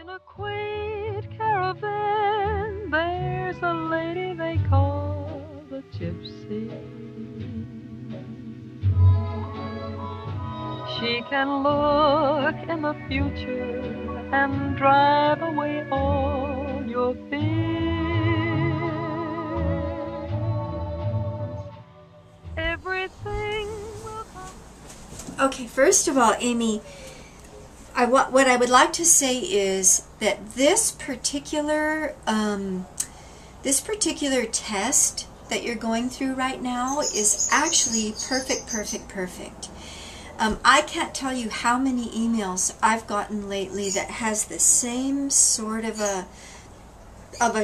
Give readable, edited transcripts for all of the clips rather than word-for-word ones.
a quaint caravan, there's a lady they call the gypsy. She can look in the future and drive away all your fears. Everything will come. Okay, first of all, Amy, what I would like to say is that this particular test that you're going through right now is actually perfect. I can't tell you how many emails I've gotten lately that has the same sort of a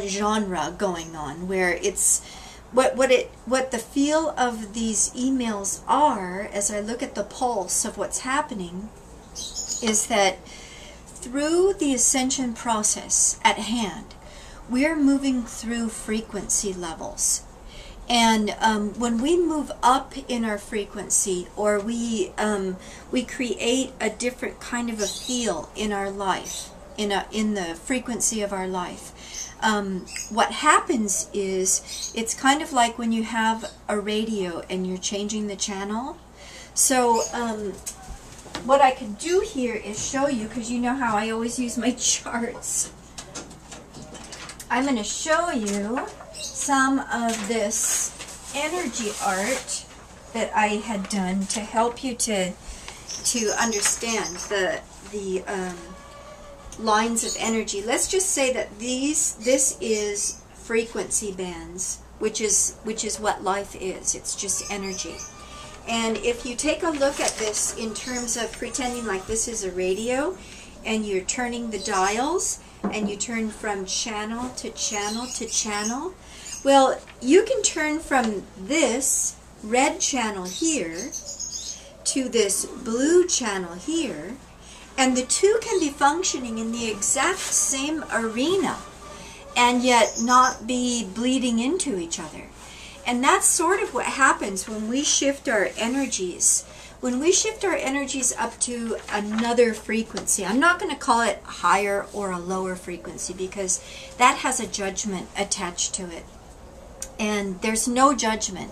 genre going on, where it's what the feel of these emails are, as I look at the pulse of what's happening, is that through the ascension process at hand, we're moving through frequency levels. And when we move up in our frequency, or we create a different kind of a feel in our life, in the frequency of our life, what happens is it's kind of like when you have a radio and you're changing the channel. So what I could do here is show you, because you know how I always use my charts. I'm going to show you some of this energy art that I had done to help you to understand the lines of energy. Let's just say that this is frequency bands, which is what life is. It's just energy. And if you take a look at this in terms of pretending like this is a radio, and you're turning the dials, and you turn from channel to channel to channel, well, you can turn from this red channel here to this blue channel here, and the two can be functioning in the exact same arena and yet not be bleeding into each other. And that's sort of what happens when we shift our energies. When we shift our energies up to another frequency, I'm not going to call it higher or a lower frequency, because that has a judgment attached to it. And there's no judgment.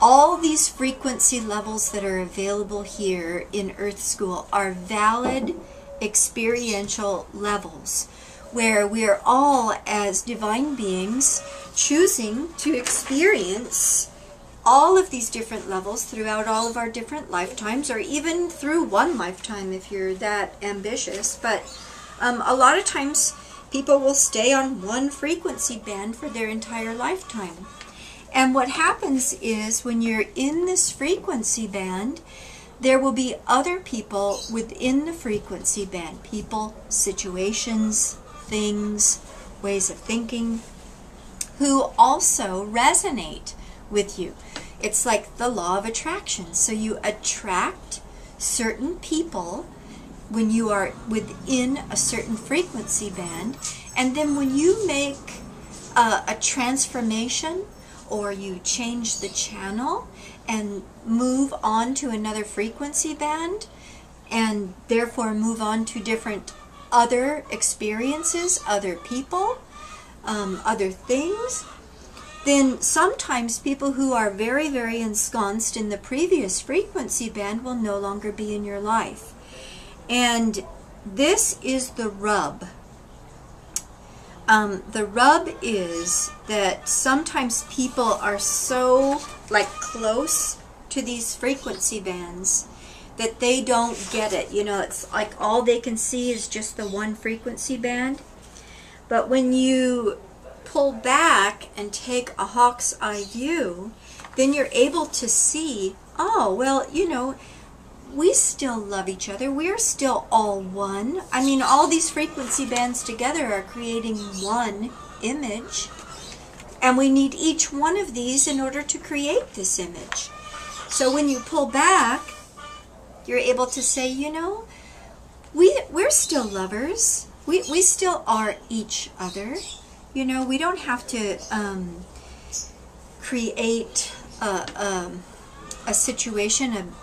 All these frequency levels that are available here in Earth School are valid experiential levels, where we are all, as divine beings, choosing to experience all of these different levels throughout all of our different lifetimes, or even through one lifetime if you're that ambitious. But a lot of times people will stay on one frequency band for their entire lifetime. And what happens is, when you're in this frequency band, there will be other people within the frequency band, people, situations, things, ways of thinking, who also resonate with you. It's like the law of attraction. So you attract certain people when you are within a certain frequency band, and then when you make a transformation, or you change the channel and move on to another frequency band, and therefore move on to different other experiences, other people, other things, then sometimes people who are very, very ensconced in the previous frequency band will no longer be in your life. And this is the rub. The rub is that sometimes people are so close to these frequency bands that they don't get it. You know, it's like all they can see is just the one frequency band. But when you pull back and take a hawk's eye view, then you're able to see, oh, well, you know, we still love each other. We're still all one. I mean, all these frequency bands together are creating one image. And we need each one of these in order to create this image. So when you pull back, you're able to say, you know, we're still lovers. We still are each other. You know, we don't have to create a situation,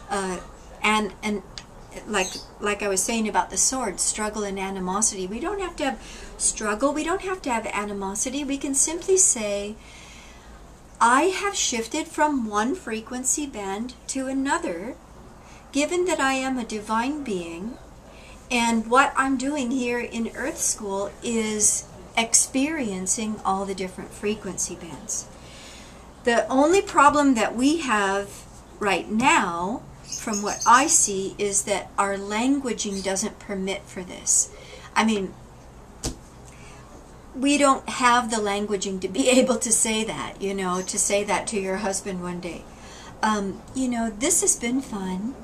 like I was saying about the sword, struggle and animosity. We don't have to have struggle. We don't have to have animosity. We can simply say, I have shifted from one frequency band to another, given that I am a divine being, and what I'm doing here in Earth School is experiencing all the different frequency bands. The only problem that we have right now, from what I see, is that our languaging doesn't permit for this. I mean, we don't have the languaging to be able to say that, you know, to say that to your husband one day. You know, this has been fun,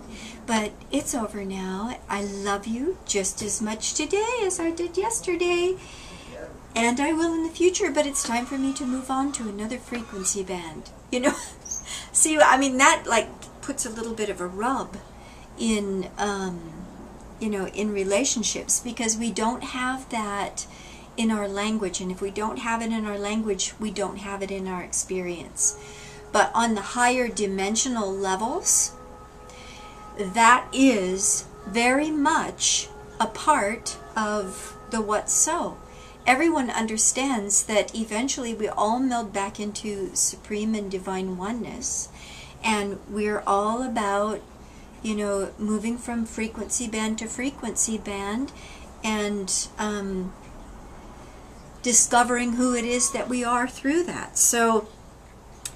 but it's over now. I love you just as much today as I did yesterday, and I will in the future, but it's time for me to move on to another frequency band. You know, see, I mean, that like puts a little bit of a rub in, you know, in relationships, because we don't have that in our language, and if we don't have it in our language, we don't have it in our experience. But on the higher dimensional levels, that is very much a part of the what's so. Everyone understands that eventually we all meld back into supreme and divine oneness, and we're all about, you know, moving from frequency band to frequency band, and discovering who it is that we are through that. So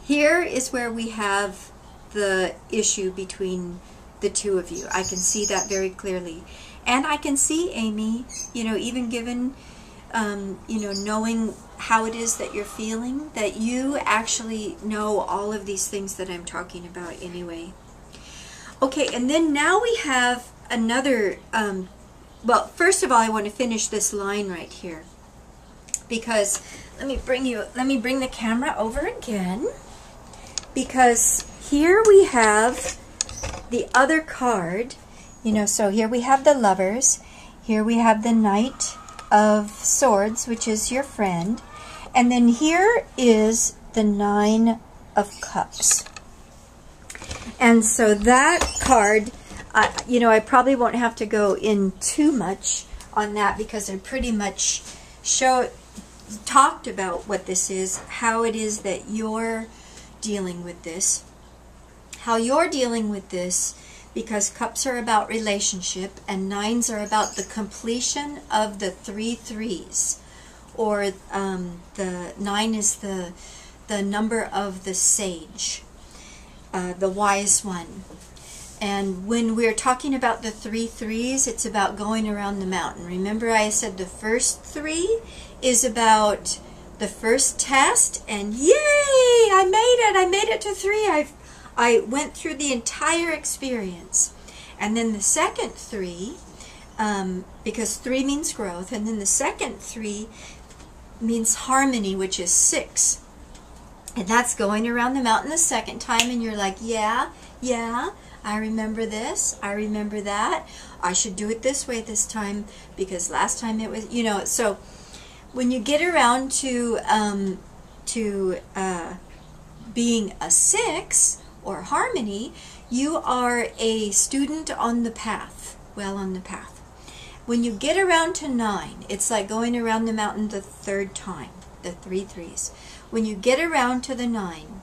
here is where we have the issue between the two of you. I can see that very clearly. And I can see, Amy, you know, even given, you know, knowing how it is that you're feeling, that you actually know all of these things that I'm talking about anyway. Okay, and then now we have another, well, first of all, I want to finish this line right here, because let me bring the camera over again, because here we have the other card, you know, so here we have the Lovers, here we have the Knight of Swords, which is your friend, and then here is the Nine of Cups. And so that card, you know, I probably won't have to go in too much on that, because I pretty much talked about what this is, how it is that you're dealing with this, how you're dealing with this, because cups are about relationship and nines are about the completion of the 3 threes, or the 9 is the number of the sage, the wise one. And when we're talking about the 3 threes, it's about going around the mountain. Remember, I said the first 3 is about the first test, and yay, I made it to 3. I went through the entire experience. And then the second 3, because 3 means growth, and then the second 3 means harmony, which is 6. And that's going around the mountain the second time, and you're like, yeah, I remember this, I remember that, I should do it this way this time, because last time it was, you know. So when you get around to being a 6, or harmony, you are a student on the path, well on the path. When you get around to 9, it's like going around the mountain the 3rd time, the 3 threes. When you get around to the 9,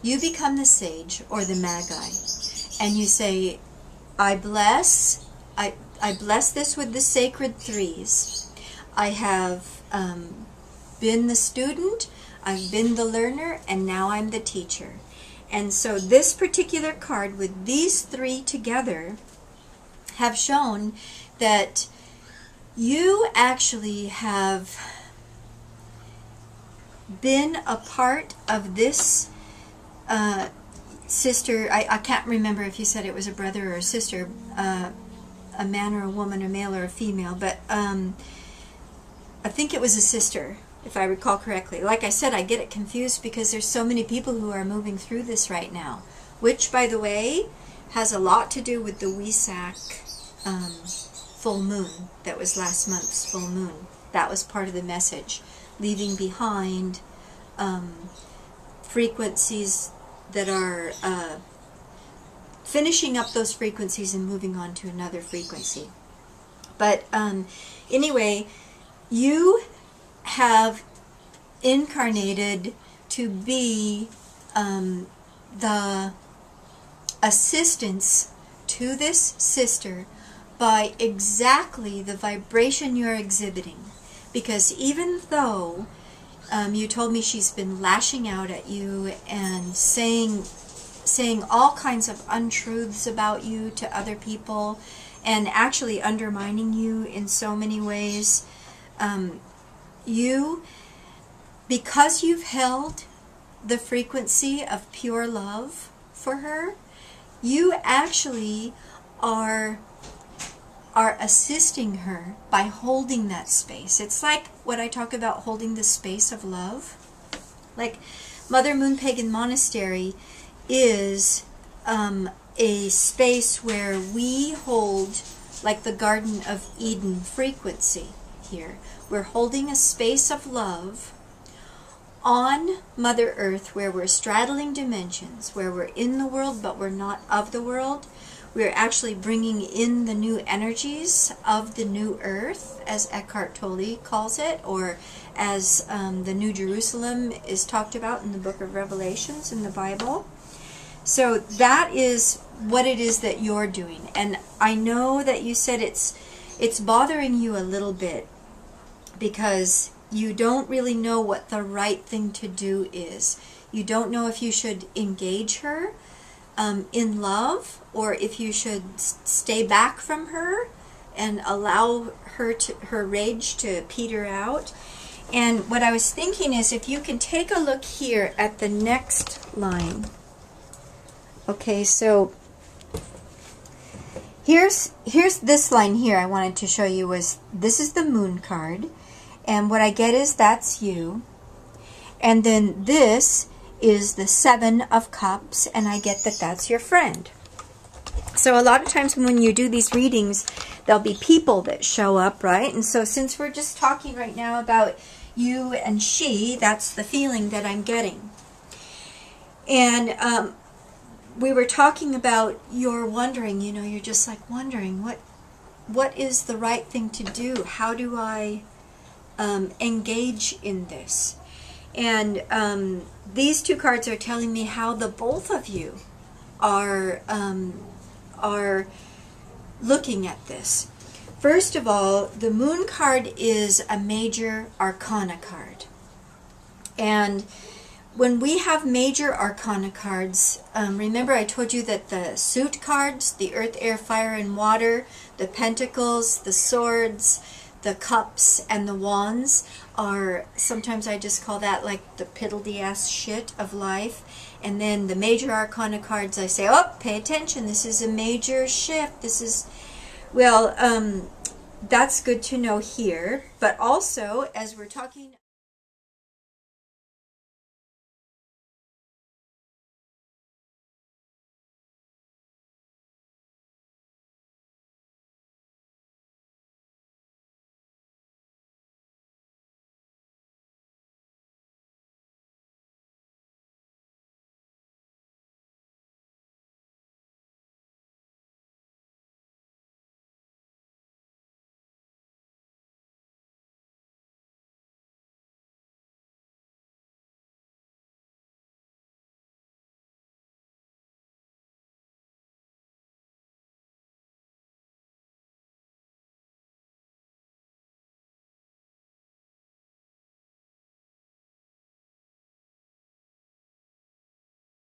you become the sage, or the magi, and you say, I bless this with the sacred 3s. I have been the student, I've been the learner, and now I'm the teacher. And so this particular card with these 3 together have shown that you actually have been a part of this sister. I can't remember if you said it was a brother or a sister, a man or a woman, a male or a female, but I think it was a sister, if I recall correctly. Like I said, I get it confused because there's so many people who are moving through this right now, which, by the way, has a lot to do with the Wesak full moon that was last month's full moon. That was part of the message, leaving behind frequencies that are finishing up those frequencies and moving on to another frequency. But anyway, you have incarnated to be the assistance to this sister by exactly the vibration you're exhibiting. Because even though you told me she's been lashing out at you and saying all kinds of untruths about you to other people and actually undermining you in so many ways, because you've held the frequency of pure love for her, you actually are assisting her by holding that space. It's like what I talk about, holding the space of love. Like Mother Moon Pagan Monastery is a space where we hold, like the Garden of Eden frequency here. We're holding a space of love on Mother Earth, where we're straddling dimensions, where we're in the world but we're not of the world. We're actually bringing in the new energies of the new earth, as Eckhart Tolle calls it, or as the New Jerusalem is talked about in the book of Revelations in the Bible. So that is what it is that you're doing. And I know that you said it's bothering you a little bit because you don't really know what the right thing to do is. You don't know if you should engage her in love, or if you should stay back from her and allow her rage to peter out. And what I was thinking is, if you can take a look here at the next line. Okay, so here's this line here I wanted to show you. This is the Moon card, and what I get is that's you. And then this is the Seven of Cups, and I get that that's your friend. So a lot of times when you do these readings, there'll be people that show up, right? And so since we're just talking right now about you and she, that's the feeling that I'm getting. And we were talking about you're wondering, you're just like wondering, what is the right thing to do? How do I engage in this? And these two cards are telling me how the both of you are looking at this. First of all, the Moon card is a major arcana card. And when we have major arcana cards, remember I told you that the suit cards, the earth, air, fire, and water, the pentacles, the swords, the cups, and the wands are, sometimes I just call that like the piddly-ass shit of life. And then the major arcana cards, I say, oh, pay attention, this is a major shift. This is, well, that's good to know here. But also, as we're talking